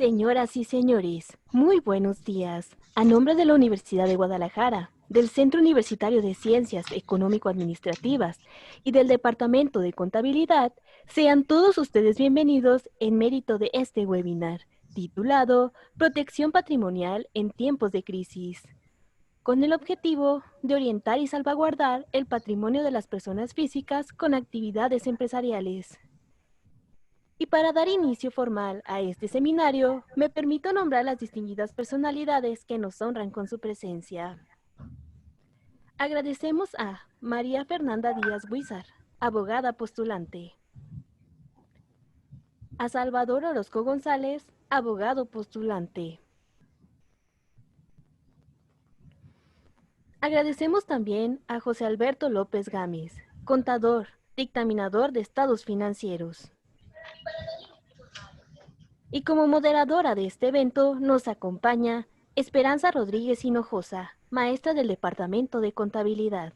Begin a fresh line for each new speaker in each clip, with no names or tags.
Señoras y señores, muy buenos días. A nombre de la Universidad de Guadalajara, del Centro Universitario de Ciencias Económico-Administrativas y del Departamento de Contabilidad, sean todos ustedes bienvenidos en mérito de este webinar, titulado Protección Patrimonial en tiempos de crisis, con el objetivo de orientar y salvaguardar el patrimonio de las personas físicas con actividades empresariales. Y para dar inicio formal a este seminario, me permito nombrar las distinguidas personalidades que nos honran con su presencia. Agradecemos a María Fernanda Díaz Huizar, abogada postulante. A Salvador Orozco González, abogado postulante. Agradecemos también a José Alberto López Gámez, contador, dictaminador de estados financieros. Y como moderadora de este evento nos acompaña Esperanza Rodríguez Hinojosa, maestra del Departamento de Contabilidad.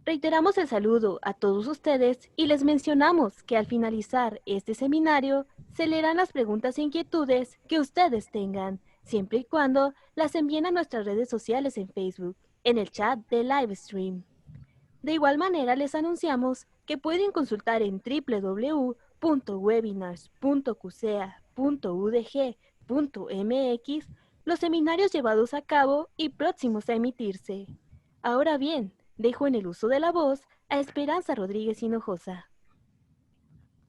Reiteramos el saludo a todos ustedes y les mencionamos que al finalizar este seminario se leerán las preguntas e inquietudes que ustedes tengan, siempre y cuando las envíen a nuestras redes sociales en Facebook, en el chat de Livestream. De igual manera les anunciamos que pueden consultar en www.webinars.cusea.udg.mx los seminarios llevados a cabo y próximos a emitirse. Ahora bien, dejo en el uso de la voz a Esperanza Rodríguez Hinojosa.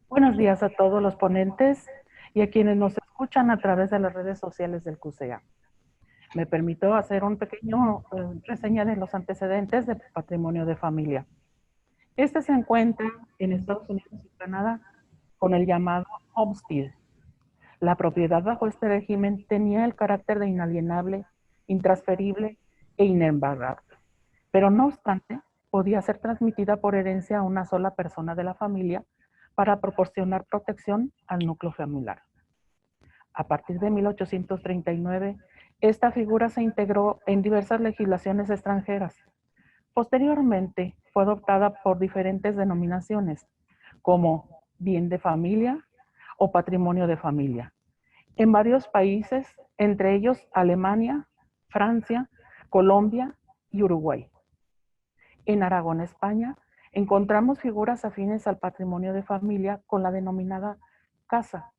Buenos días a todos los ponentes y a quienes nos escuchan a través de las redes sociales del CUSEA. Me permito hacer un pequeño reseña de los antecedentes de patrimonio de familia. Este se encuentra en Estados Unidos y Canadá con el llamado homestead. La propiedad bajo este régimen tenía el carácter de inalienable, intransferible e inembargable, pero no obstante, podía ser transmitida por herencia a una sola persona de la familia para proporcionar protección al núcleo familiar. A partir de 1839, esta figura se integró en diversas legislaciones extranjeras. Posteriormente, fue adoptada por diferentes denominaciones, como bien de familia o patrimonio de familia, en varios países, entre ellos Alemania, Francia, Colombia y Uruguay. En Aragón, España, encontramos figuras afines al patrimonio de familia con la denominada casa.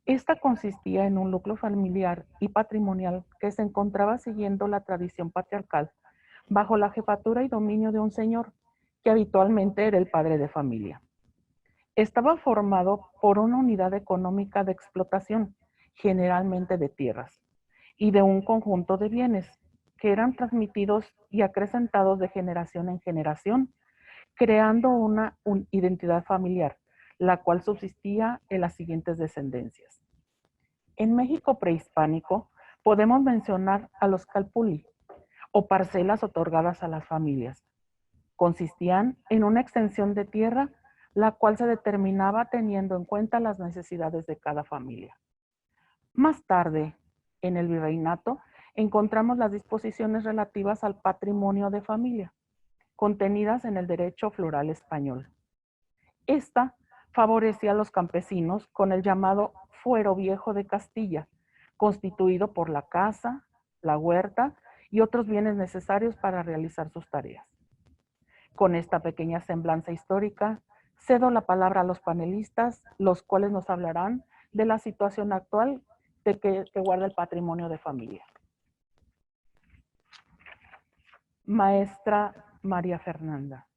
Esta consistía en un núcleo familiar y patrimonial que se encontraba siguiendo la tradición patriarcal bajo la jefatura y dominio de un señor que habitualmente era el padre de familia. Estaba formado por una unidad económica de explotación, generalmente de tierras, y de un conjunto de bienes que eran transmitidos y acrecentados de generación en generación, creando una identidad familiar, la cual subsistía en las siguientes descendencias. En México prehispánico podemos mencionar a los calpulli, o parcelas otorgadas a las familias. Consistían en una extensión de tierra, la cual se determinaba teniendo en cuenta las necesidades de cada familia. Más tarde, en el virreinato, encontramos las disposiciones relativas al patrimonio de familia, contenidas en el derecho floral español. Esta favorecía a los campesinos con el llamado fuero viejo de Castilla, constituido por la casa, la huerta y otros bienes necesarios para realizar sus tareas. Con esta pequeña semblanza histórica, cedo la palabra a los panelistas, los cuales nos hablarán de la situación actual de que guarda el patrimonio de familia. Maestra María Fernanda,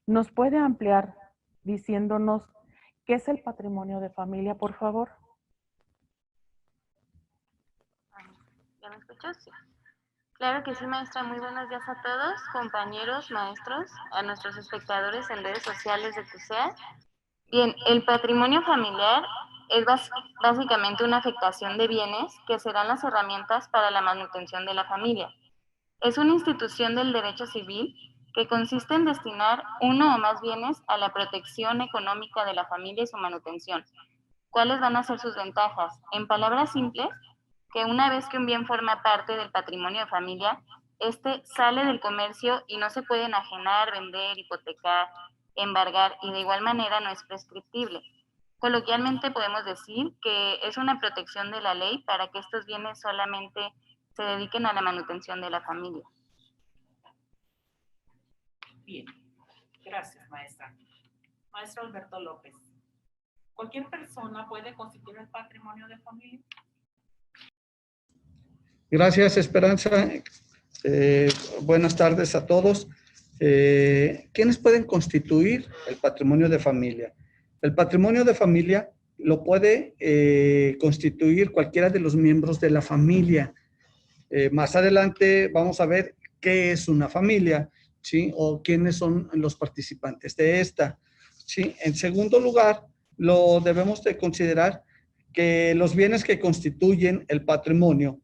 ¿nos puede ampliar diciéndonos qué es el patrimonio de familia, por favor?
¿Ya me escuchas? Sí. Claro que sí, maestra. Muy buenos días a todos, compañeros, maestros, a nuestros espectadores en redes sociales de CUSEA. Bien, el patrimonio familiar es básicamente una afectación de bienes que serán las herramientas para la manutención de la familia. Es una institución del derecho civil que consiste en destinar uno o más bienes a la protección económica de la familia y su manutención. ¿Cuáles van a ser sus ventajas? En palabras simples, que una vez que un bien forma parte del patrimonio de familia, este sale del comercio y no se puede enajenar, vender, hipotecar, embargar y de igual manera no es prescriptible. Coloquialmente podemos decir que es una protección de la ley para que estos bienes solamente se dediquen a la manutención de la familia.
Bien, gracias, maestra. Maestro Alberto López. ¿Cualquier persona puede constituir el patrimonio de familia?
Gracias, Esperanza. Buenas tardes a todos. ¿Quiénes pueden constituir el patrimonio de familia? El patrimonio de familia lo puede constituir cualquiera de los miembros de la familia. Más adelante vamos a ver qué es una familia, ¿sí? O quiénes son los participantes de esta, ¿sí? En segundo lugar, lo debemos de considerar que los bienes que constituyen el patrimonio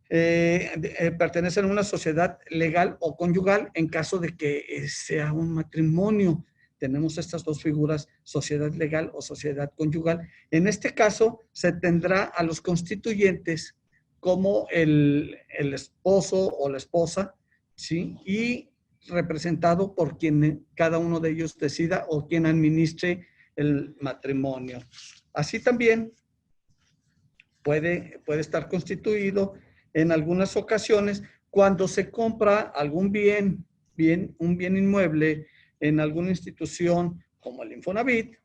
pertenecen a una sociedad legal o conyugal en caso de que sea un matrimonio. Tenemos estas dos figuras, sociedad legal o sociedad conyugal. En este caso, se tendrá a los constituyentes como el esposo o la esposa, ¿sí? Y representado por quien cada uno de ellos decida o quien administre el matrimonio. Así también puede estar constituido en algunas ocasiones cuando se compra algún un bien inmueble en alguna institución como el Infonavit,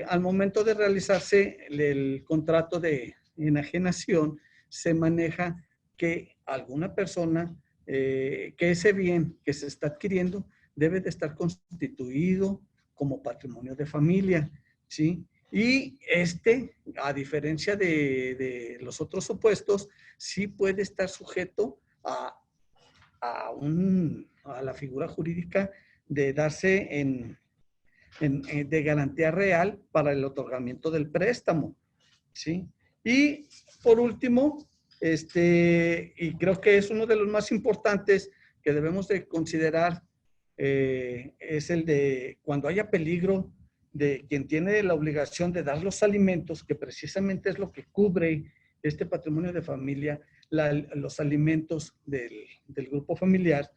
al momento de realizarse el contrato de enajenación, se maneja que alguna persona, que ese bien que se está adquiriendo debe de estar constituido como patrimonio de familia, ¿sí? Y a diferencia de los otros supuestos, sí puede estar sujeto a la figura jurídica de darse de garantía real para el otorgamiento del préstamo, ¿sí? Y por último, y creo que es uno de los más importantes que debemos de considerar, es el de cuando haya peligro de quien tiene la obligación de dar los alimentos, que precisamente es lo que cubre este patrimonio de familia, los alimentos del grupo familiar,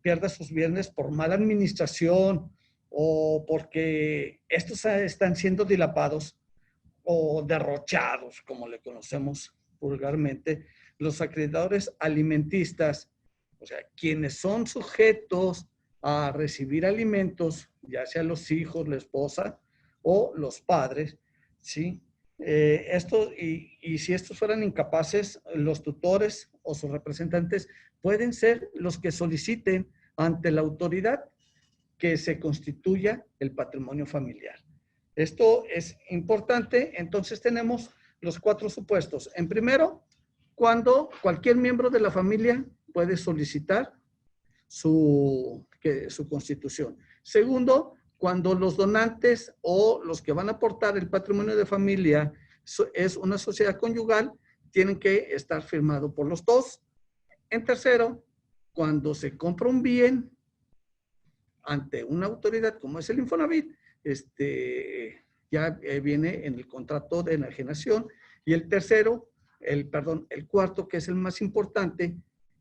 pierda sus bienes por mala administración o porque estos están siendo dilapados o derrochados, como le conocemos vulgarmente, los acreedores alimentistas, o sea, quienes son sujetos a recibir alimentos, ya sea los hijos, la esposa o los padres, ¿sí? Y si estos fueran incapaces, los tutores o sus representantes pueden ser los que soliciten ante la autoridad que se constituya el patrimonio familiar. Esto es importante. Entonces tenemos los 4 supuestos. En primero, cuando cualquier miembro de la familia puede solicitar su constitución. Segundo, cuando los donantes o los que van a aportar el patrimonio de familia es una sociedad conyugal, tienen que estar firmado por los dos. En tercero, cuando se compra un bien ante una autoridad como es el Infonavit, ya viene en el contrato de enajenación. Y el tercero, el cuarto, que es el más importante,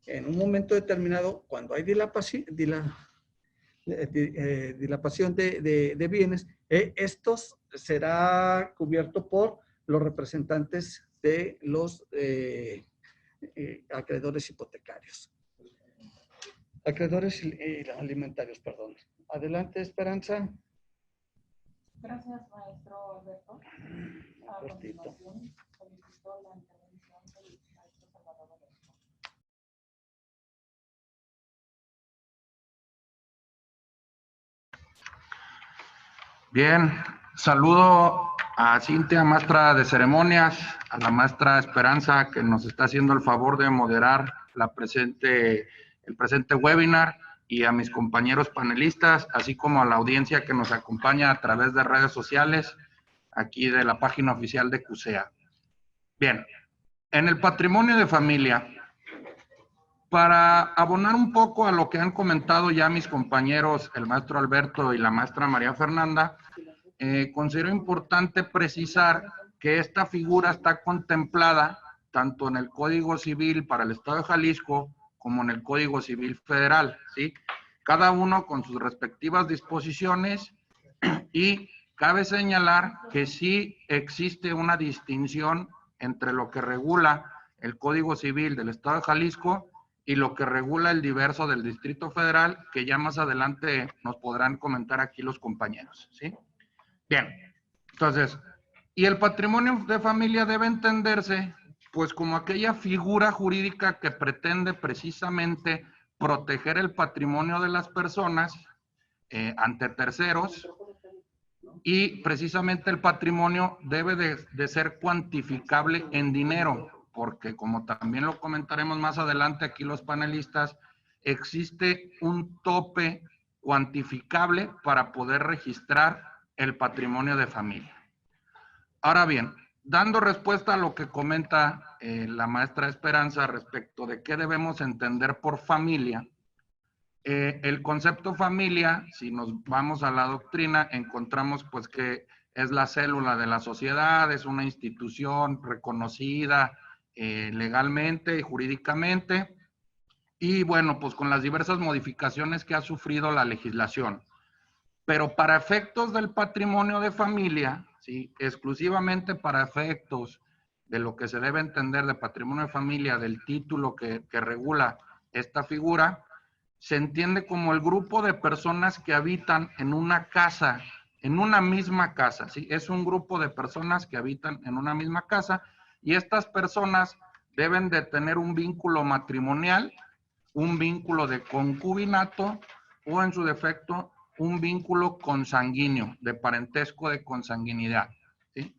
en un momento determinado, cuando hay dilapación de bienes, estos será cubierto por los representantes de los acreedores hipotecarios. Acreedores alimentarios, perdón. Adelante, Esperanza.
Gracias, maestro Alberto. A
Cortito.
continuación, solicito la intervención del maestro Salvador Orozco.
Bien, saludo a Cintia, maestra de ceremonias, a la maestra Esperanza, que nos está haciendo el favor de moderar el presente webinar, y a mis compañeros panelistas, así como a la audiencia que nos acompaña a través de redes sociales, aquí de la página oficial de CUSEA. Bien, en el patrimonio de familia, para abonar un poco a lo que han comentado ya mis compañeros, el maestro Alberto y la maestra María Fernanda, considero importante precisar que esta figura está contemplada tanto en el Código Civil para el Estado de Jalisco como en el Código Civil Federal, ¿sí? Cada uno con sus respectivas disposiciones y cabe señalar que sí existe una distinción entre lo que regula el Código Civil del Estado de Jalisco y lo que regula el diverso del Distrito Federal, que ya más adelante nos podrán comentar aquí los compañeros, ¿sí? Bien, entonces, y el patrimonio de familia debe entenderse pues como aquella figura jurídica que pretende precisamente proteger el patrimonio de las personas ante terceros, y precisamente el patrimonio debe de ser cuantificable en dinero, porque como también lo comentaremos más adelante aquí los panelistas, existe un tope cuantificable para poder registrar el patrimonio de familia. Ahora bien, dando respuesta a lo que comenta la maestra Esperanza respecto de qué debemos entender por familia, el concepto familia, si nos vamos a la doctrina, encontramos pues que es la célula de la sociedad, es una institución reconocida legalmente y jurídicamente, y bueno, pues con las diversas modificaciones que ha sufrido la legislación. Pero para efectos del patrimonio de familia, ¿sí? Exclusivamente para efectos de lo que se debe entender de patrimonio de familia, del título que regula esta figura, se entiende como el grupo de personas que habitan en una casa, en una misma casa, ¿sí? Es un grupo de personas que habitan en una misma casa y estas personas deben de tener un vínculo matrimonial, un vínculo de concubinato o en su defecto un vínculo consanguíneo, de parentesco de consanguinidad, ¿sí?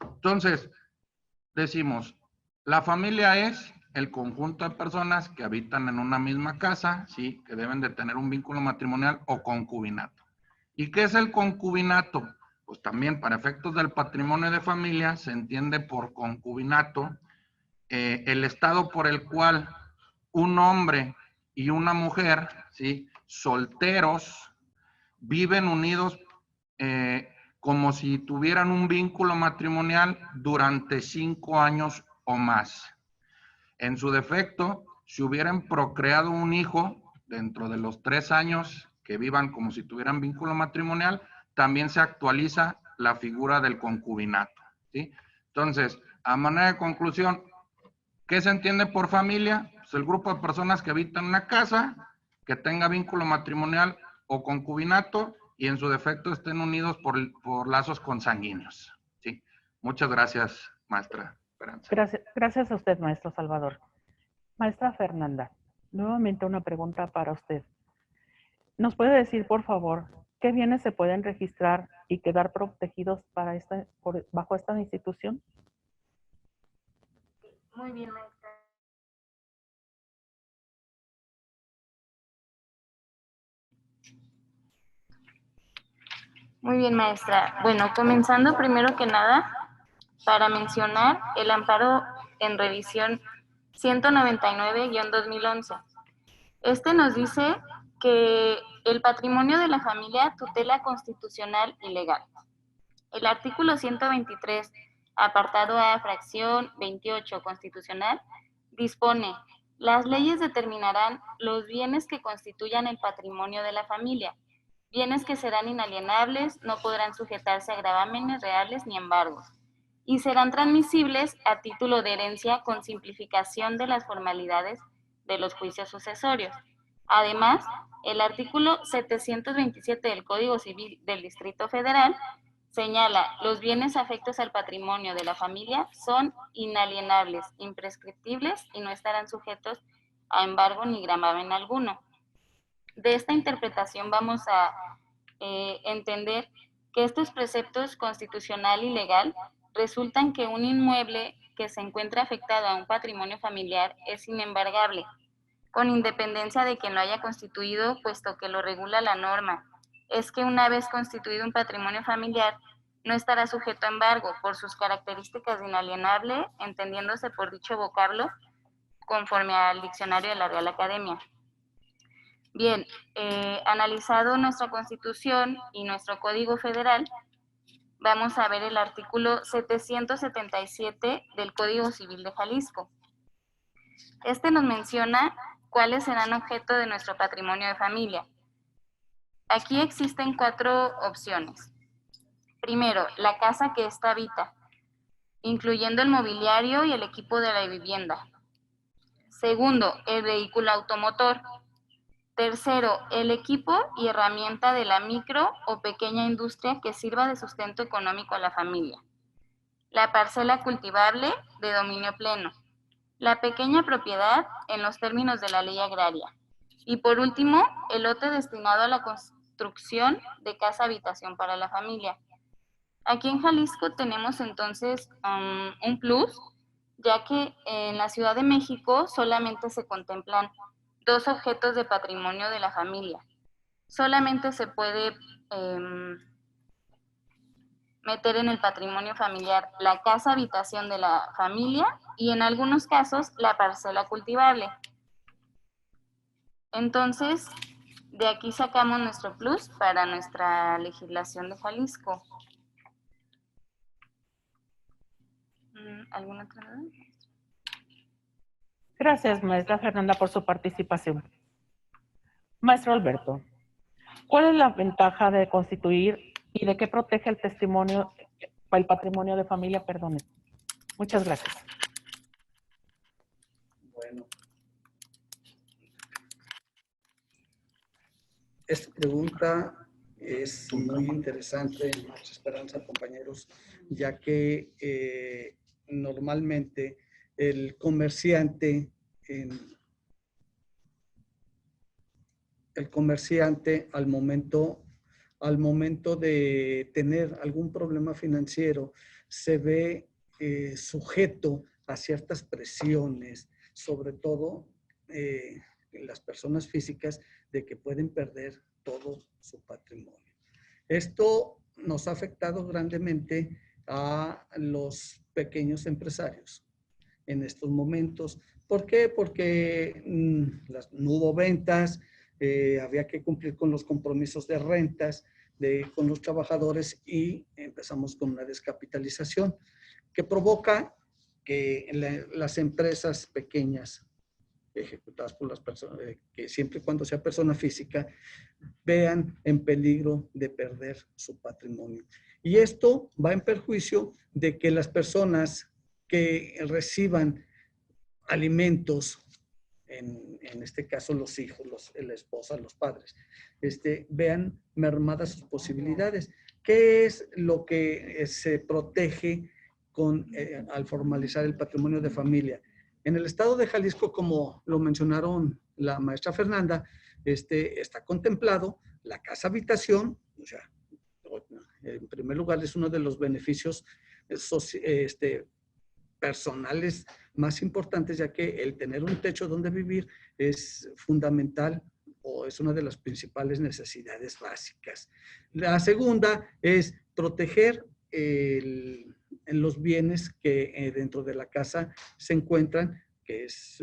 Entonces, decimos, la familia es el conjunto de personas que habitan en una misma casa, ¿sí? Que deben de tener un vínculo matrimonial o concubinato. ¿Y qué es el concubinato? Pues también para efectos del patrimonio de familia se entiende por concubinato el estado por el cual un hombre y una mujer, ¿sí? Solteros, viven unidos como si tuvieran un vínculo matrimonial durante 5 años o más. En su defecto, si hubieran procreado un hijo dentro de los 3 años que vivan como si tuvieran vínculo matrimonial, también se actualiza la figura del concubinato, ¿sí? Entonces, a manera de conclusión, ¿qué se entiende por familia? Pues el grupo de personas que habitan una casa, que tenga vínculo matrimonial o concubinato y en su defecto estén unidos por lazos consanguíneos, ¿sí? Muchas gracias, maestra Esperanza.
Gracias a usted, maestro Salvador. Maestra Fernanda, nuevamente una pregunta para usted. ¿Nos puede decir, por favor, qué bienes se pueden registrar y quedar protegidos bajo esta institución?
Muy bien, maestra. Muy bien, maestra. Bueno, comenzando primero que nada, para mencionar el amparo en revisión 199-2011. Este nos dice que el patrimonio de la familia tutela constitucional y legal. El artículo 123, apartado A, fracción 28 constitucional, dispone: las leyes determinarán los bienes que constituyan el patrimonio de la familia, bienes que serán inalienables, no podrán sujetarse a gravámenes reales ni embargos, y serán transmisibles a título de herencia con simplificación de las formalidades de los juicios sucesorios. Además, el artículo 727 del Código Civil del Distrito Federal señala: los bienes afectos al patrimonio de la familia son inalienables, imprescriptibles y no estarán sujetos a embargo ni gravamen alguno. De esta interpretación vamos a entender que estos preceptos constitucional y legal resultan que un inmueble que se encuentra afectado a un patrimonio familiar es inembargable, con independencia de quien lo haya constituido, puesto que lo regula la norma. Es que una vez constituido un patrimonio familiar, no estará sujeto a embargo por sus características de inalienable, entendiéndose por dicho vocablo conforme al diccionario de la Real Academia. Bien, analizado nuestra Constitución y nuestro Código Federal, vamos a ver el artículo 777 del Código Civil de Jalisco. Este nos menciona cuáles serán objeto de nuestro patrimonio de familia. Aquí existen 4 opciones. Primero, la casa que ésta habita, incluyendo el mobiliario y el equipo de la vivienda. Segundo, el vehículo automotor. Tercero, el equipo y herramienta de la micro o pequeña industria que sirva de sustento económico a la familia. La parcela cultivable de dominio pleno. La pequeña propiedad en los términos de la ley agraria. Y por último, el lote destinado a la construcción de casa-habitación para la familia. Aquí en Jalisco tenemos entonces un plus, ya que en la Ciudad de México solamente se contemplan 2 objetos de patrimonio de la familia. Solamente se puede meter en el patrimonio familiar la casa habitación de la familia y en algunos casos la parcela cultivable. Entonces, de aquí sacamos nuestro plus para nuestra legislación de Jalisco. ¿Alguna otra duda?
Gracias, maestra Fernanda, por su participación. Maestro Alberto, ¿cuál es la ventaja de constituir y de qué protege el patrimonio de familia? Perdone. Muchas gracias.
Bueno. Esta pregunta es muy interesante, mucha esperanza, compañeros, ya que normalmente el comerciante al momento de tener algún problema financiero se ve sujeto a ciertas presiones, sobre todo las personas físicas, de que pueden perder todo su patrimonio. Esto nos ha afectado grandemente a los pequeños empresarios en estos momentos. ¿Por qué? Porque no hubo ventas, había que cumplir con los compromisos de rentas con los trabajadores y empezamos con una descapitalización que provoca que las empresas pequeñas ejecutadas por las personas, que siempre y cuando sea persona física, vean en peligro de perder su patrimonio. Y esto va en perjuicio de que las personas que reciban alimentos, en este caso los hijos, la esposa, los padres, vean mermadas sus posibilidades. ¿Qué es lo que se protege al formalizar el patrimonio de familia? En el estado de Jalisco, como lo mencionaron la maestra Fernanda, está contemplado la casa habitación, o sea, en primer lugar es uno de los beneficios personales más importantes, ya que el tener un techo donde vivir es fundamental o es una de las principales necesidades básicas. La segunda es proteger los bienes que dentro de la casa se encuentran, que es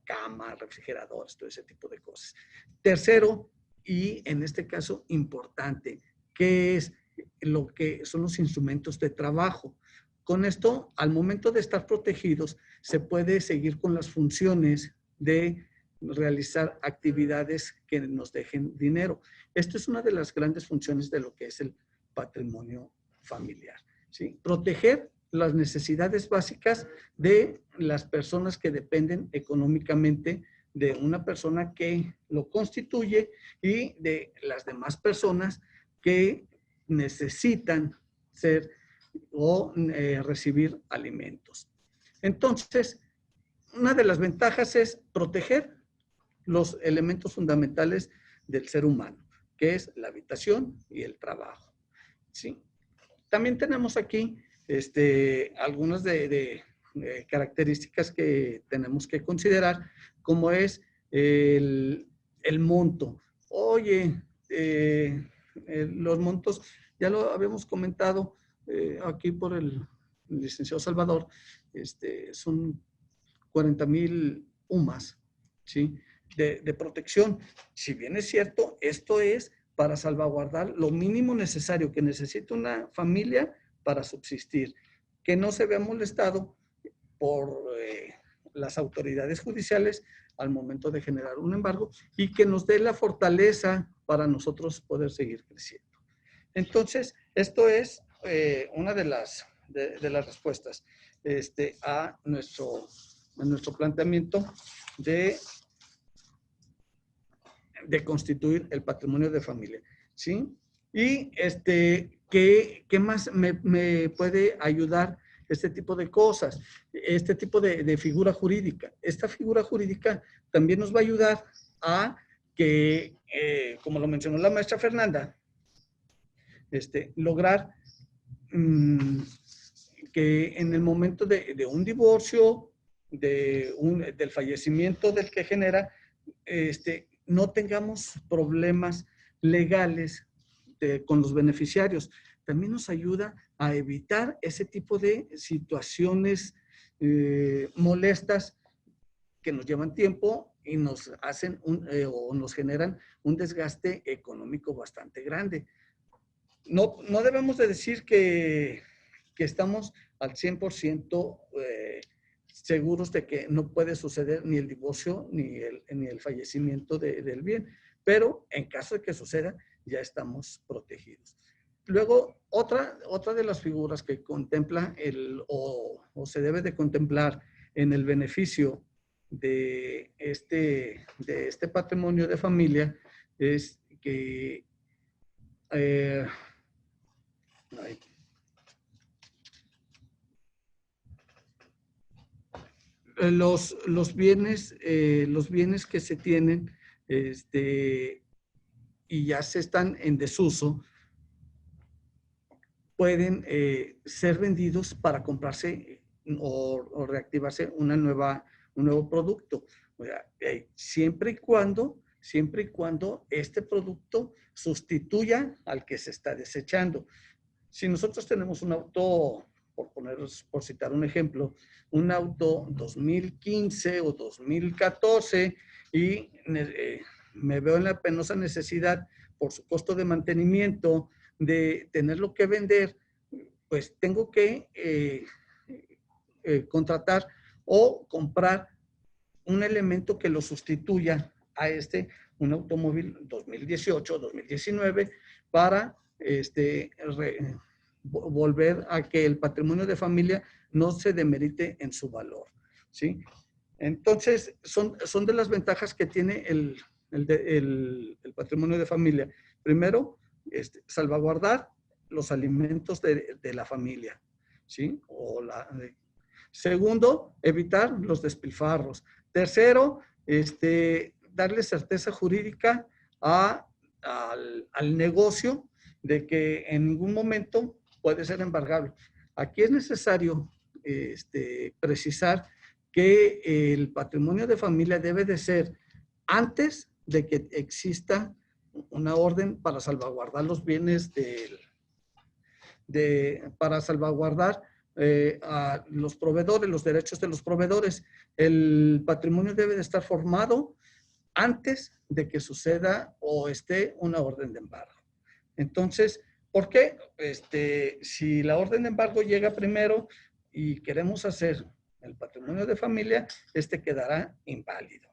cama, refrigeradores, todo ese tipo de cosas. Tercero, y en este caso importante, que es lo que son los instrumentos de trabajo. Con esto, al momento de estar protegidos, se puede seguir con las funciones de realizar actividades que nos dejen dinero. Esto es una de las grandes funciones de lo que es el patrimonio familiar, ¿sí? Proteger las necesidades básicas de las personas que dependen económicamente de una persona que lo constituye y de las demás personas que necesitan ser o recibir alimentos. Entonces, una de las ventajas es proteger los elementos fundamentales del ser humano, que es la habitación y el trabajo, ¿sí? También tenemos aquí algunas de características que tenemos que considerar, como es el monto. Oye, los montos, ya lo habíamos comentado aquí por el licenciado Salvador, son 40,000 UMAS, ¿sí? De protección. Si bien es cierto, esto es para salvaguardar lo mínimo necesario que necesita una familia para subsistir, que no se vea molestado por las autoridades judiciales al momento de generar un embargo y que nos dé la fortaleza para nosotros poder seguir creciendo. Entonces, esto es una de las respuestas a nuestro planteamiento de constituir el patrimonio de familia, ¿sí? Y ¿qué más me puede ayudar este tipo de cosas? Este tipo de figura jurídica. Esta figura jurídica también nos va a ayudar a que, como lo mencionó la maestra Fernanda, lograr que en el momento de un divorcio, del fallecimiento del que genera, no tengamos problemas legales con los beneficiarios. También nos ayuda a evitar ese tipo de situaciones molestas que nos llevan tiempo y nos hacen o nos generan un desgaste económico bastante grande. No debemos de decir que estamos al 100% seguros de que no puede suceder ni el divorcio ni el fallecimiento del bien, pero en caso de que suceda, ya estamos protegidos. Luego, otra de las figuras que contempla o se debe de contemplar en el beneficio de este patrimonio de familia es que los bienes que se tienen y ya se están en desuso pueden ser vendidos para comprarse o reactivarse un nuevo producto. O sea, siempre y cuando este producto sustituya al que se está desechando. Si nosotros tenemos un auto, por citar un ejemplo, un auto 2015 o 2014 y me veo en la penosa necesidad por su costo de mantenimiento de tenerlo que vender, pues tengo que contratar o comprar un elemento que lo sustituya a un automóvil 2018, 2019 para volver a que el patrimonio de familia no se demerite en su valor, ¿sí? Entonces, son de las ventajas que tiene el patrimonio de familia. Primero, salvaguardar los alimentos de la familia, ¿sí? Segundo, evitar los despilfarros. Tercero, darle certeza jurídica al negocio de que en ningún momento puede ser embargable. Aquí es necesario precisar que el patrimonio de familia debe de ser antes de que exista una orden para salvaguardar los bienes para salvaguardar a los proveedores, los derechos de los proveedores. El patrimonio debe de estar formado antes de que suceda o esté una orden de embargo. Entonces, ¿por qué? Si la orden de embargo llega primero y queremos hacer el patrimonio de familia, quedará inválido.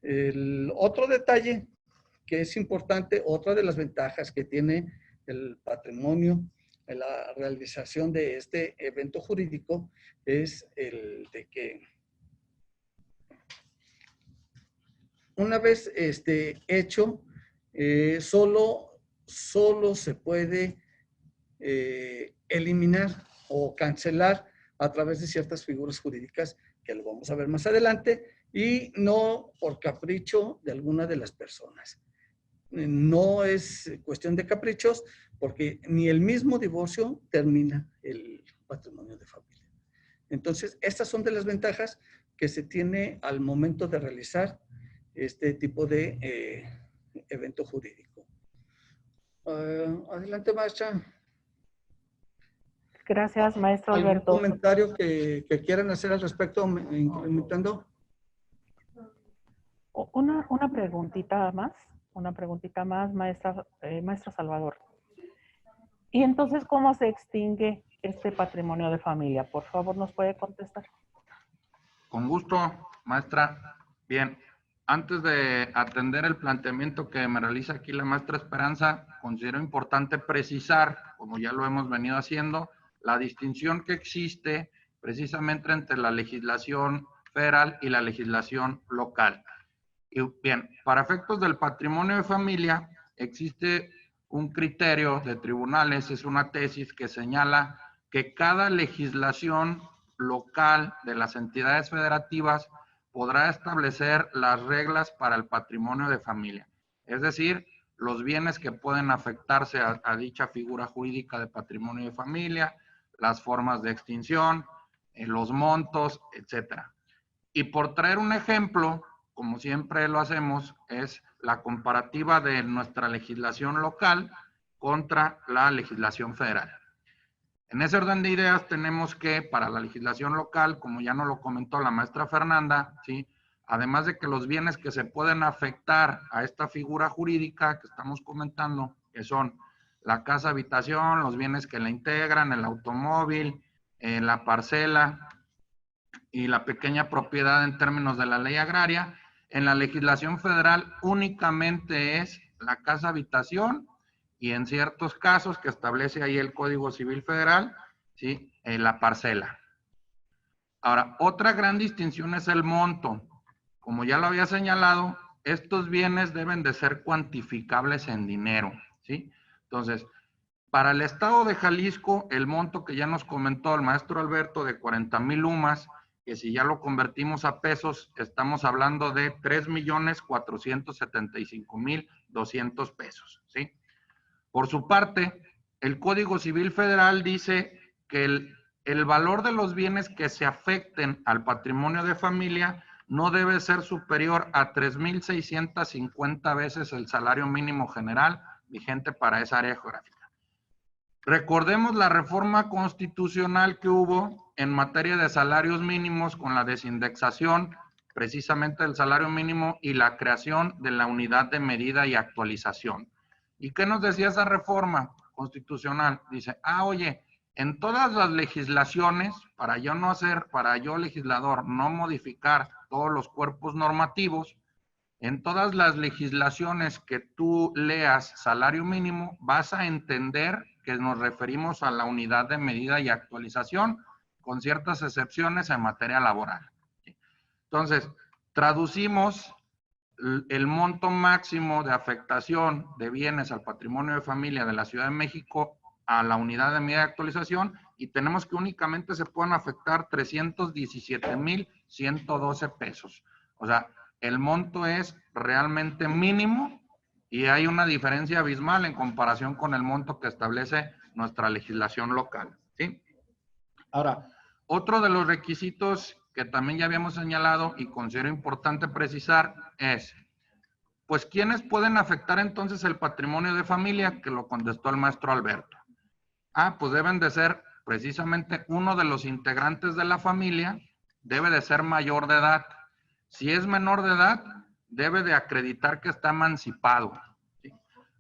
El otro detalle que es importante, otra de las ventajas que tiene el patrimonio en la realización de este evento jurídico es el de que una vez hecho, solo se puede eliminar o cancelar a través de ciertas figuras jurídicas que lo vamos a ver más adelante y no por capricho de alguna de las personas. No es cuestión de caprichos porque ni el mismo divorcio termina el patrimonio de familia. Entonces, estas son de las ventajas que se tiene al momento de realizar este tipo de evento jurídico. Adelante, maestra.
Gracias, maestro Alberto.
¿Algún comentario que quieran hacer al respecto, implementando?
Una preguntita más, maestro Salvador. ¿Y entonces cómo se extingue este patrimonio de familia? Por favor, ¿nos puede contestar?
Con gusto, maestra. Bien, antes de atender el planteamiento que me realiza aquí la maestra Esperanza, considero importante precisar, como ya lo hemos venido haciendo, la distinción que existe precisamente entre la legislación federal y la legislación local. Y bien, para efectos del patrimonio de familia, existe un criterio de tribunales, es una tesis que señala que cada legislación local de las entidades federativas podrá establecer las reglas para el patrimonio de familia. Es decir, los bienes que pueden afectarse a dicha figura jurídica de patrimonio de familia, las formas de extinción, los montos, etcétera. Y por traer un ejemplo, como siempre lo hacemos, es la comparativa de nuestra legislación local contra la legislación federal. En ese orden de ideas tenemos que para la legislación local, como ya nos lo comentó la maestra Fernanda, ¿sí? Además de que los bienes que se pueden afectar a esta figura jurídica que estamos comentando, que son la casa habitación, los bienes que la integran, el automóvil, la parcela y la pequeña propiedad en términos de la ley agraria, en la legislación federal únicamente es la casa habitación y en ciertos casos que establece ahí el Código Civil Federal, ¿sí? La parcela. Ahora, otra gran distinción es el monto. Como ya lo había señalado, estos bienes deben de ser cuantificables en dinero, ¿sí? Entonces, para el estado de Jalisco, el monto que ya nos comentó el maestro Alberto de 40,000 UMAS, que si ya lo convertimos a pesos, estamos hablando de 3,475,200 pesos, ¿sí? Por su parte, el Código Civil Federal dice que el valor de los bienes que se afecten al patrimonio de familia no debe ser superior a 3,650 veces el salario mínimo general vigente para esa área geográfica. Recordemos la reforma constitucional que hubo en materia de salarios mínimos con la desindexación precisamente del salario mínimo y la creación de la unidad de medida y actualización. ¿Y qué nos decía esa reforma constitucional? Dice, oye, en todas las legislaciones, para yo legislador no modificar todos los cuerpos normativos, en todas las legislaciones que tú leas salario mínimo, vas a entender que nos referimos a la unidad de medida y actualización, con ciertas excepciones en materia laboral. Entonces, traducimos el monto máximo de afectación de bienes al patrimonio de familia de la Ciudad de México a la unidad de medida de actualización y tenemos que únicamente se pueden afectar 317,112 pesos. O sea, el monto es realmente mínimo y hay una diferencia abismal en comparación con el monto que establece nuestra legislación local, ¿sí? Ahora, otro de los requisitos que también ya habíamos señalado y considero importante precisar es, pues, ¿quiénes pueden afectar entonces el patrimonio de familia? Que lo contestó el maestro Alberto. Pues deben de ser precisamente uno de los integrantes de la familia, debe de ser mayor de edad. Si es menor de edad, debe de acreditar que está emancipado, ¿sí?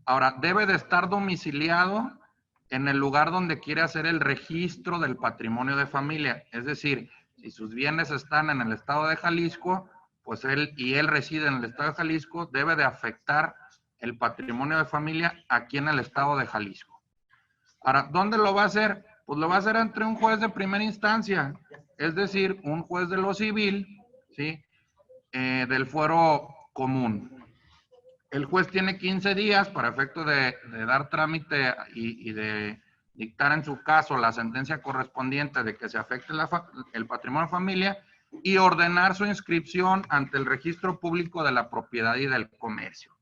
Ahora, debe de estar domiciliado en el lugar donde quiere hacer el registro del patrimonio de familia, es decir, si sus bienes están en el estado de Jalisco, pues él reside en el estado de Jalisco, debe de afectar el patrimonio de familia aquí en el estado de Jalisco. Ahora, ¿dónde lo va a hacer? Pues lo va a hacer entre un juez de primera instancia, es decir, un juez de lo civil, ¿sí? Del fuero común. El juez tiene 15 días para efecto de dar trámite y de dictar en su caso la sentencia correspondiente de que se afecte el patrimonio de familia y ordenar su inscripción ante el registro público de la propiedad y del comercio.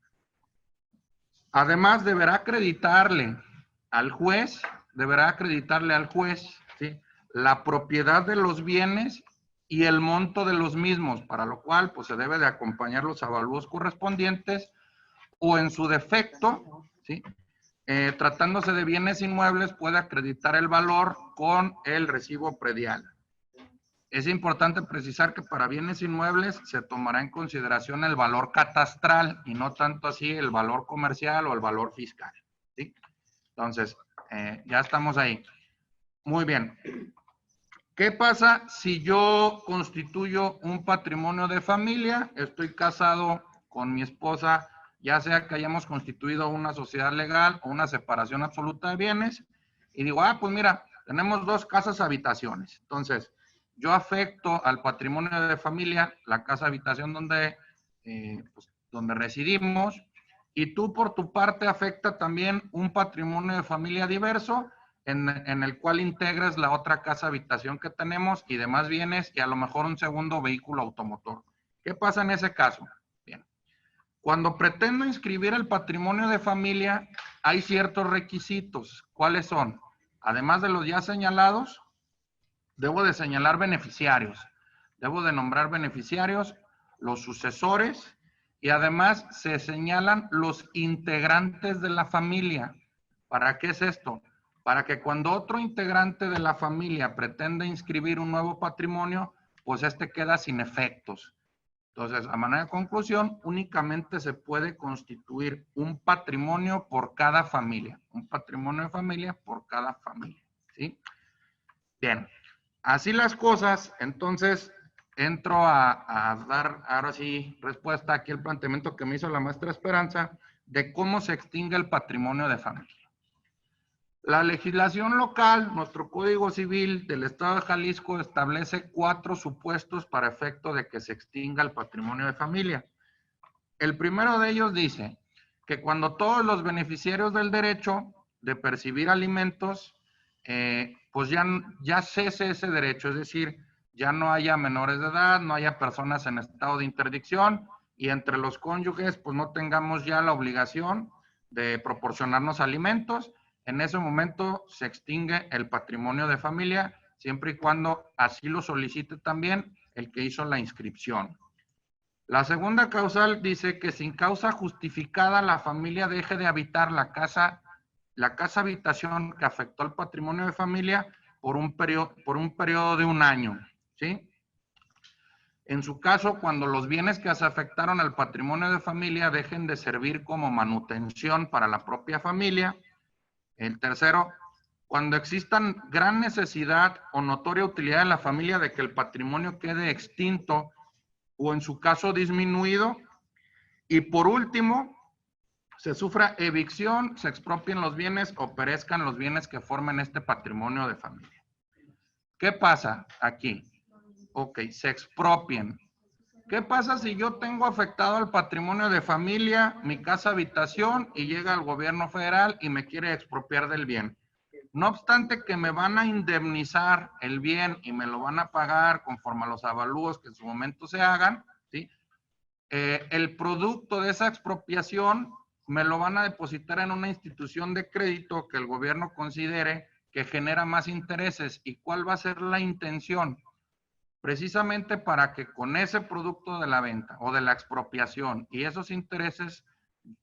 Además, deberá acreditarle al juez, ¿sí?, la propiedad de los bienes y el monto de los mismos, para lo cual pues se debe de acompañar los avalúos correspondientes o en su defecto, ¿sí?, tratándose de bienes inmuebles, puede acreditar el valor con el recibo predial. Es importante precisar que para bienes inmuebles se tomará en consideración el valor catastral y no tanto así el valor comercial o el valor fiscal, ¿sí? Entonces, ya estamos ahí. Muy bien. ¿Qué pasa si yo constituyo un patrimonio de familia? Estoy casado con mi esposa, ya sea que hayamos constituido una sociedad legal o una separación absoluta de bienes, y digo, pues mira, tenemos 2 casas habitaciones. Entonces, yo afecto al patrimonio de familia la casa habitación donde residimos, y tú por tu parte afecta también un patrimonio de familia diverso, en el cual integres la otra casa habitación que tenemos y demás bienes y a lo mejor un segundo vehículo automotor. ¿Qué pasa en ese caso? Bien. Cuando pretendo inscribir el patrimonio de familia, hay ciertos requisitos. ¿Cuáles son? Además de los ya señalados, debo de señalar beneficiarios. Debo de nombrar beneficiarios, los sucesores, y además se señalan los integrantes de la familia. ¿Para qué es esto? Para que cuando otro integrante de la familia pretenda inscribir un nuevo patrimonio, pues este queda sin efectos. Entonces, a manera de conclusión, únicamente se puede constituir un patrimonio por cada familia. Un patrimonio de familia por cada familia, ¿sí? Bien, así las cosas, entonces entro a dar ahora sí respuesta aquí al planteamiento que me hizo la maestra Esperanza de cómo se extingue el patrimonio de familia. La legislación local, nuestro Código Civil del Estado de Jalisco establece 4 supuestos para efecto de que se extinga el patrimonio de familia. El primero de ellos dice que cuando todos los beneficiarios del derecho de percibir alimentos, pues ya cese ese derecho, es decir, ya no haya menores de edad, no haya personas en estado de interdicción y entre los cónyuges pues no tengamos ya la obligación de proporcionarnos alimentos. En ese momento se extingue el patrimonio de familia, siempre y cuando así lo solicite también el que hizo la inscripción. La segunda causal dice que sin causa justificada la familia deje de habitar la casa habitación que afectó al patrimonio de familia por un periodo de 1 año, ¿sí? En su caso, cuando los bienes que se afectaron al patrimonio de familia dejen de servir como manutención para la propia familia. El tercero, cuando existan gran necesidad o notoria utilidad de la familia de que el patrimonio quede extinto o en su caso disminuido. Y por último, se sufra evicción, se expropien los bienes o perezcan los bienes que formen este patrimonio de familia. ¿Qué pasa aquí? Ok, se expropien. ¿Qué pasa si yo tengo afectado el patrimonio de familia, mi casa habitación, y llega el gobierno federal y me quiere expropiar del bien? No obstante que me van a indemnizar el bien y me lo van a pagar conforme a los avalúos que en su momento se hagan, ¿sí? El producto de esa expropiación me lo van a depositar en una institución de crédito que el gobierno considere que genera más intereses. ¿Y cuál va a ser la intención? Precisamente para que con ese producto de la venta o de la expropiación y esos intereses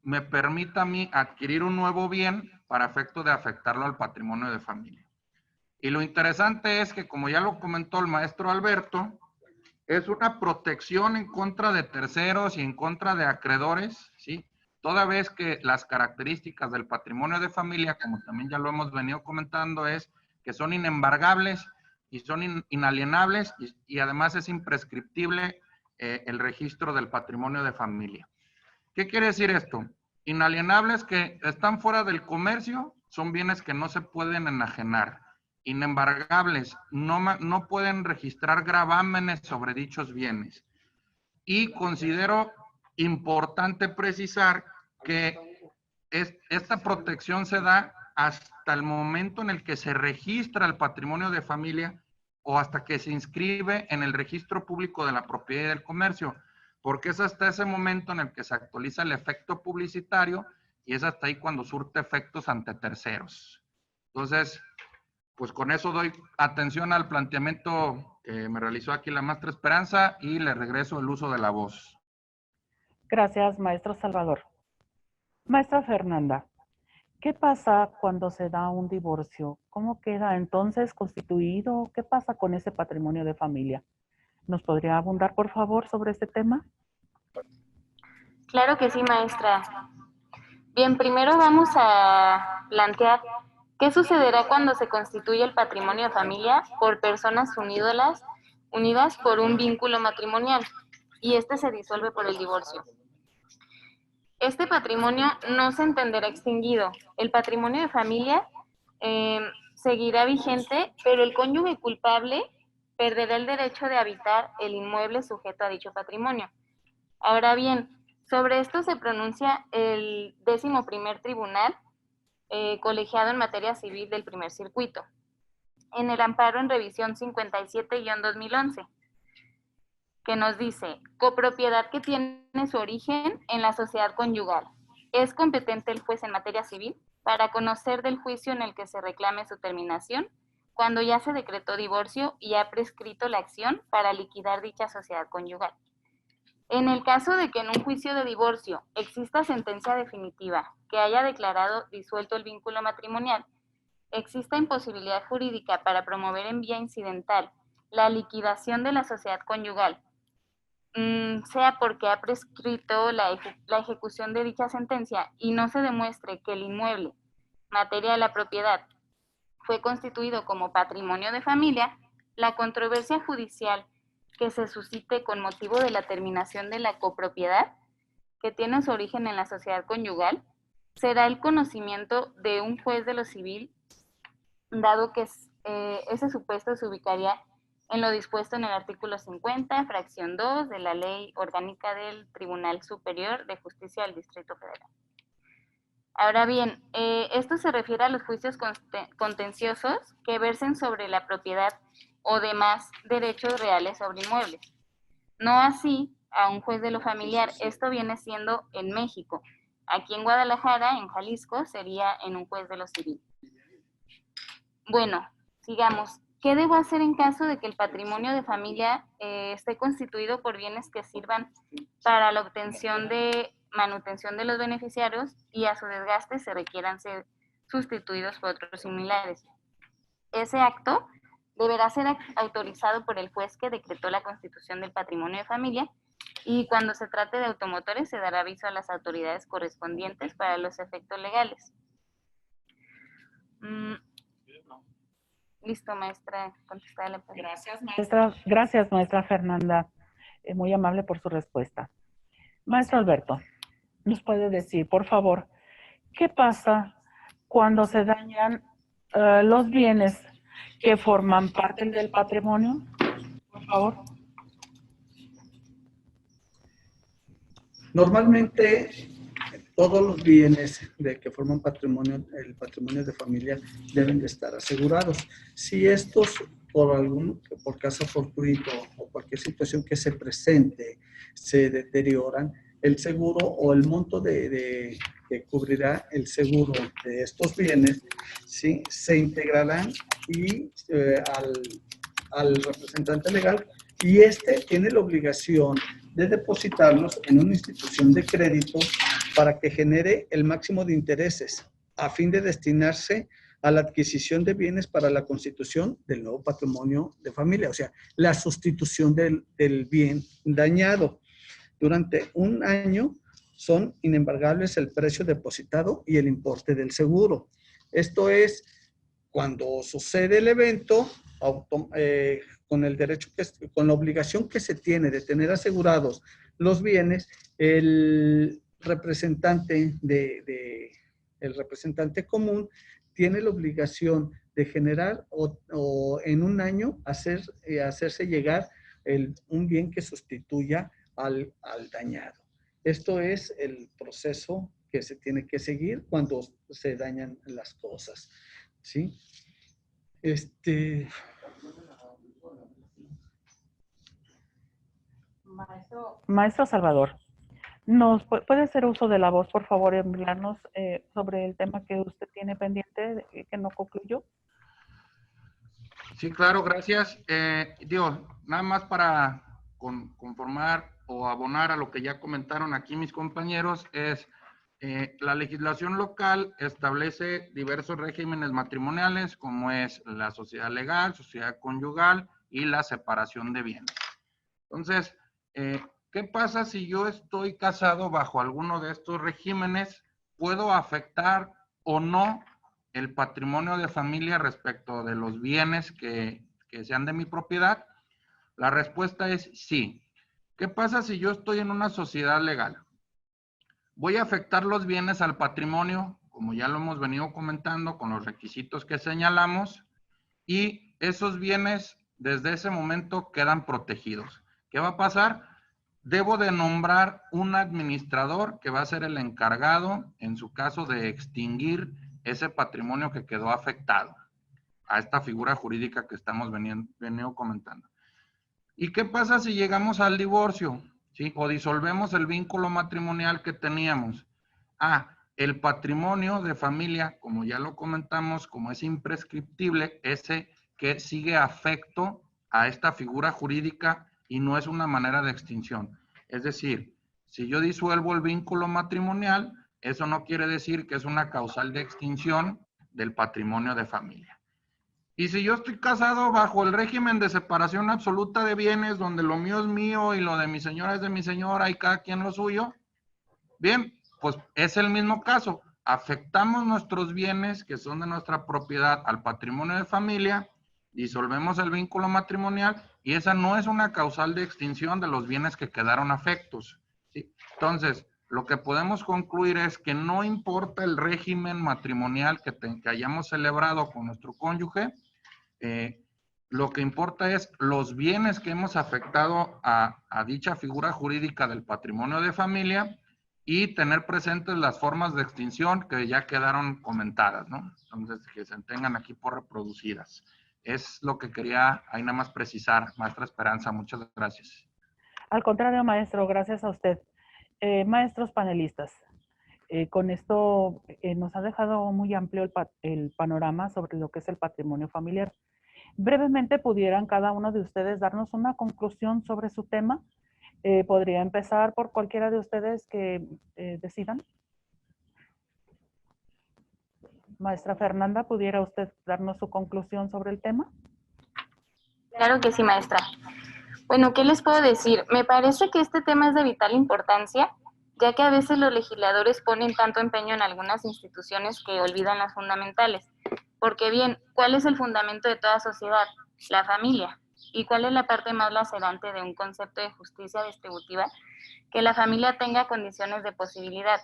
me permita a mí adquirir un nuevo bien para efecto de afectarlo al patrimonio de familia. Y lo interesante es que, como ya lo comentó el maestro Alberto, es una protección en contra de terceros y en contra de acreedores, ¿sí? Toda vez que las características del patrimonio de familia, como también ya lo hemos venido comentando, es que son inembargables y son inalienables y además es imprescriptible el registro del patrimonio de familia. ¿Qué quiere decir esto? Inalienables que están fuera del comercio, son bienes que no se pueden enajenar. Inembargables, no pueden registrar gravámenes sobre dichos bienes. Y considero importante precisar que esta protección se da hasta el momento en el que se registra el patrimonio de familia o hasta que se inscribe en el registro público de la propiedad y del comercio, porque es hasta ese momento en el que se actualiza el efecto publicitario y es hasta ahí cuando surte efectos ante terceros. Entonces, pues con eso doy atención al planteamiento que me realizó aquí la maestra Esperanza y le regreso el uso de la voz.
Gracias, maestro Salvador. Maestra Fernanda, ¿qué pasa cuando se da un divorcio? ¿Cómo queda entonces constituido? ¿Qué pasa con ese patrimonio de familia? ¿Nos podría abundar, por favor, sobre este tema?
Claro que sí, maestra. Bien, primero vamos a plantear ¿Qué sucederá cuando se constituye el patrimonio de familia por personas unidas por un vínculo matrimonial y este se disuelve por el divorcio? Este patrimonio no se entenderá extinguido. El patrimonio de familia seguirá vigente, pero el cónyuge culpable perderá el derecho de habitar el inmueble sujeto a dicho patrimonio. Ahora bien, sobre esto se pronuncia el 11º Tribunal colegiado en materia civil del primer circuito, en el amparo en revisión 57-2011, que nos dice: copropiedad que tiene su origen en la sociedad conyugal. Es competente el juez en materia civil para conocer del juicio en el que se reclame su terminación cuando ya se decretó divorcio y ha prescrito la acción para liquidar dicha sociedad conyugal. En el caso de que en un juicio de divorcio exista sentencia definitiva que haya declarado disuelto el vínculo matrimonial, exista imposibilidad jurídica para promover en vía incidental la liquidación de la sociedad conyugal, sea porque ha prescrito la ejecución de dicha sentencia y no se demuestre que el inmueble, materia de la propiedad, fue constituido como patrimonio de familia, la controversia judicial que se suscite con motivo de la terminación de la copropiedad, que tiene su origen en la sociedad conyugal, será el conocimiento de un juez de lo civil, dado que ese supuesto se ubicaría en lo dispuesto en el artículo 50, fracción 2 de la Ley Orgánica del Tribunal Superior de Justicia del Distrito Federal. Ahora bien, esto se refiere a los juicios contenciosos que versen sobre la propiedad o demás derechos reales sobre inmuebles. No así a un juez de lo familiar. Esto viene siendo en México. Aquí en Guadalajara, en Jalisco, sería en un juez de lo civil. Bueno, sigamos. ¿Qué debo hacer en caso de que el patrimonio de familia esté constituido por bienes que sirvan para la obtención de manutención de los beneficiarios y a su desgaste se requieran ser sustituidos por otros similares? Ese acto deberá ser autorizado por el juez que decretó la constitución del patrimonio de familia y cuando se trate de automotores se dará aviso a las autoridades correspondientes para los efectos legales. Listo, maestra, contestar la pregunta.
Gracias, maestra. Gracias, maestra Fernanda. Muy amable por su respuesta. Maestro Alberto, ¿nos puede decir, por favor, qué pasa cuando se dañan los bienes que forman parte del patrimonio? Por favor.
Normalmente, todos los bienes de que forman patrimonio, el patrimonio de familia, deben de estar asegurados. Si estos, por caso fortuito o cualquier situación que se presente, se deterioran, el seguro o el monto que cubrirá el seguro de estos bienes, ¿sí?, se integrarán al representante legal y este tiene la obligación de depositarlos en una institución de crédito para que genere el máximo de intereses a fin de destinarse a la adquisición de bienes para la constitución del nuevo patrimonio de familia, o sea, la sustitución del bien dañado. Durante un año son inembargables el precio depositado y el importe del seguro. Esto es, cuando sucede el evento, con el derecho, con la obligación que se tiene de tener asegurados los bienes, el representante el representante común tiene la obligación de generar o en un año hacerse llegar un bien que sustituya al dañado. Esto es el proceso que se tiene que seguir cuando se dañan las cosas, ¿sí?
Maestro Salvador, ¿nos puede hacer uso de la voz, por favor, y hablarnos sobre el tema que usted tiene pendiente, que no concluyó?
Sí, claro, gracias. Nada más para conformar o abonar a lo que ya comentaron aquí mis compañeros, la legislación local establece diversos regímenes matrimoniales, como es la sociedad legal, sociedad conyugal y la separación de bienes. Entonces, ¿qué pasa si yo estoy casado bajo alguno de estos regímenes? ¿Puedo afectar o no el patrimonio de familia respecto de los bienes que sean de mi propiedad? La respuesta es sí. ¿Qué pasa si yo estoy en una sociedad legal? Voy a afectar los bienes al patrimonio, como ya lo hemos venido comentando, con los requisitos que señalamos, y esos bienes desde ese momento quedan protegidos. ¿Qué va a pasar? Debo de nombrar un administrador que va a ser el encargado, en su caso, de extinguir ese patrimonio que quedó afectado a esta figura jurídica que estamos venido comentando. ¿Y qué pasa si llegamos al divorcio? ¿Sí? O disolvemos el vínculo matrimonial que teníamos. El patrimonio de familia, como ya lo comentamos, como es imprescriptible, ese que sigue afecto a esta figura jurídica y no es una manera de extinción. Es decir, si yo disuelvo el vínculo matrimonial, eso no quiere decir que es una causal de extinción del patrimonio de familia. Y si yo estoy casado bajo el régimen de separación absoluta de bienes, donde lo mío es mío y lo de mi señora es de mi señora y cada quien lo suyo, bien, pues es el mismo caso. Afectamos nuestros bienes que son de nuestra propiedad al patrimonio de familia, disolvemos el vínculo matrimonial y esa no es una causal de extinción de los bienes que quedaron afectos, ¿sí? Entonces, lo que podemos concluir es que no importa el régimen matrimonial que hayamos celebrado con nuestro cónyuge, lo que importa es los bienes que hemos afectado a dicha figura jurídica del patrimonio de familia y tener presentes las formas de extinción que ya quedaron comentadas, ¿no? Entonces, que se tengan aquí por reproducidas. Es lo que quería ahí nada más precisar, maestra Esperanza. Muchas gracias.
Al contrario, maestro, gracias a usted. Maestros panelistas, con esto nos ha dejado muy amplio el panorama sobre lo que es el patrimonio familiar. Brevemente, ¿pudieran cada uno de ustedes darnos una conclusión sobre su tema? ¿Podría empezar por cualquiera de ustedes que decidan? Maestra Fernanda, ¿pudiera usted darnos su conclusión sobre el tema?
Claro que sí, maestra. Bueno, ¿qué les puedo decir? Me parece que este tema es de vital importancia, ya que a veces los legisladores ponen tanto empeño en algunas instituciones que olvidan las fundamentales. Porque bien, ¿cuál es el fundamento de toda sociedad? La familia. ¿Y cuál es la parte más lacerante de un concepto de justicia distributiva? Que la familia tenga condiciones de posibilidad.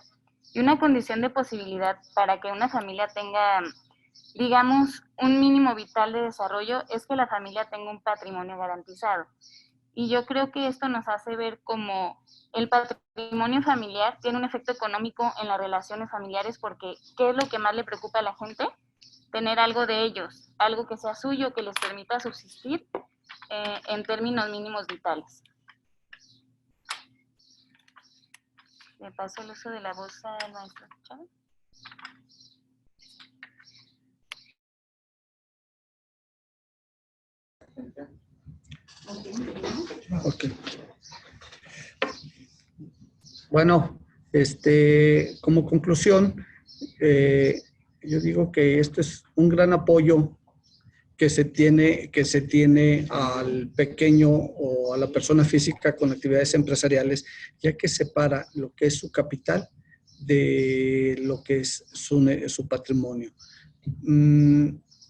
Y una condición de posibilidad para que una familia tenga, digamos, un mínimo vital de desarrollo es que la familia tenga un patrimonio garantizado. Y yo creo que esto nos hace ver como el patrimonio familiar tiene un efecto económico en las relaciones familiares porque ¿qué es lo que más le preocupa a la gente? Tener algo de ellos, algo que sea suyo, que les permita subsistir en términos mínimos vitales. Le paso el uso de la voz al maestro Chávez.
Okay. Bueno, como conclusión, yo digo que esto es un gran apoyo que se tiene al pequeño o a la persona física con actividades empresariales, ya que separa lo que es su capital de lo que es su patrimonio.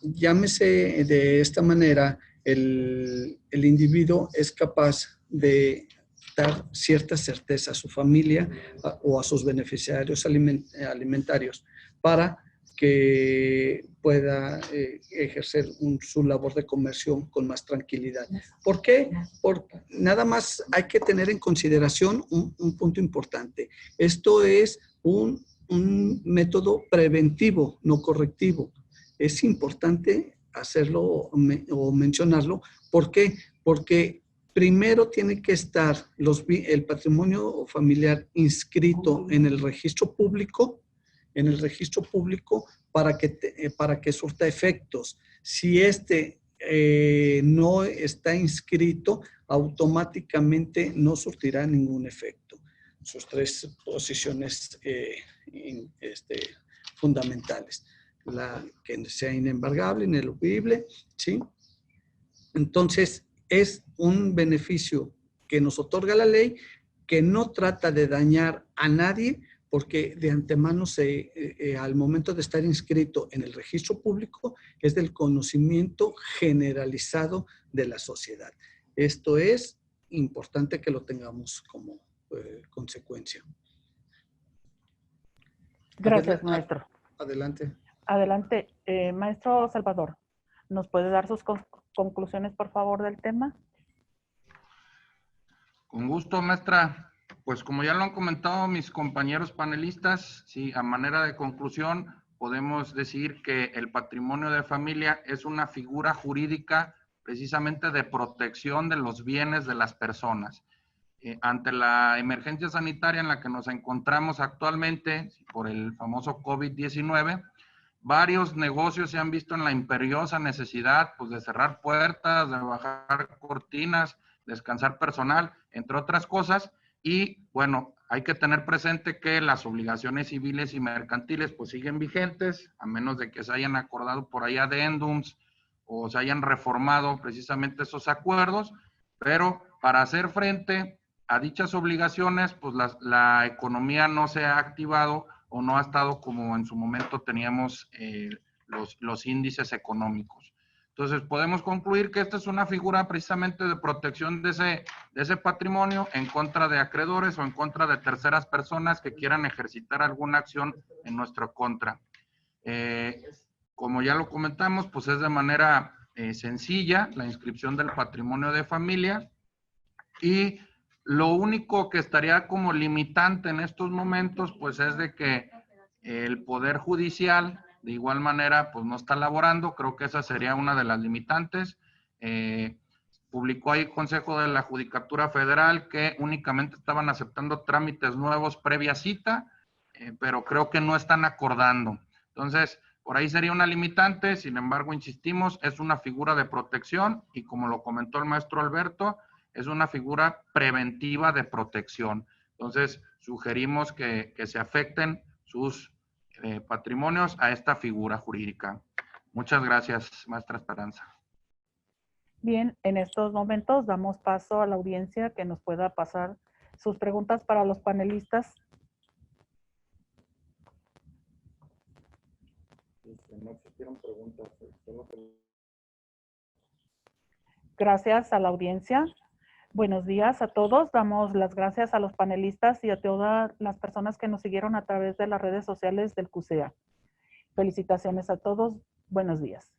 Llámese de esta manera, el individuo es capaz de dar cierta certeza a su familia o a sus beneficiarios alimentarios para que pueda ejercer su labor de comercio con más tranquilidad. ¿Por qué? Porque nada más hay que tener en consideración un punto importante. Esto es un método preventivo, no correctivo. Es importante hacerlo o mencionarlo. ¿Por qué? Porque primero tiene que estar el patrimonio familiar inscrito en el registro público, para que surta efectos. Si no está inscrito, automáticamente no surtirá ningún efecto. Sus tres posiciones fundamentales. La que sea inembargable, ineludible, ¿sí? Entonces, es un beneficio que nos otorga la ley, que no trata de dañar a nadie, porque de antemano al momento de estar inscrito en el registro público es del conocimiento generalizado de la sociedad. Esto es importante que lo tengamos como consecuencia.
Gracias, maestro.
Adelante.
Adelante, maestro Salvador, ¿nos puede dar sus conclusiones, por favor, del tema?
Con gusto, maestra. Pues como ya lo han comentado mis compañeros panelistas, sí, a manera de conclusión, podemos decir que el patrimonio de familia es una figura jurídica precisamente de protección de los bienes de las personas. Ante la emergencia sanitaria en la que nos encontramos actualmente por el famoso COVID-19, varios negocios se han visto en la imperiosa necesidad pues, de cerrar puertas, de bajar cortinas, descansar personal, entre otras cosas. Y bueno, hay que tener presente que las obligaciones civiles y mercantiles pues siguen vigentes, a menos de que se hayan acordado por ahí adendums o se hayan reformado precisamente esos acuerdos, pero para hacer frente a dichas obligaciones, pues la economía no se ha activado o no ha estado como en su momento teníamos los índices económicos. Entonces, podemos concluir que esta es una figura precisamente de protección de ese patrimonio en contra de acreedores o en contra de terceras personas que quieran ejercitar alguna acción en nuestra contra. Como ya lo comentamos, pues es de manera sencilla la inscripción del patrimonio de familia y lo único que estaría como limitante en estos momentos, pues es de que el Poder Judicial, de igual manera, pues no está laborando. Creo que esa sería una de las limitantes. Publicó ahí el Consejo de la Judicatura Federal que únicamente estaban aceptando trámites nuevos previa cita, pero creo que no están acordando. Entonces, por ahí sería una limitante. Sin embargo, insistimos, es una figura de protección y como lo comentó el maestro Alberto, es una figura preventiva de protección. Entonces, sugerimos que se afecten sus patrimonios a esta figura jurídica. Muchas gracias, maestra Esperanza.
Bien, en estos momentos damos paso a la audiencia que nos pueda pasar sus preguntas para los panelistas.
No existieron preguntas.
Gracias a la audiencia. Buenos días a todos. Damos las gracias a los panelistas y a todas las personas que nos siguieron a través de las redes sociales del CUSEA. Felicitaciones a todos. Buenos días.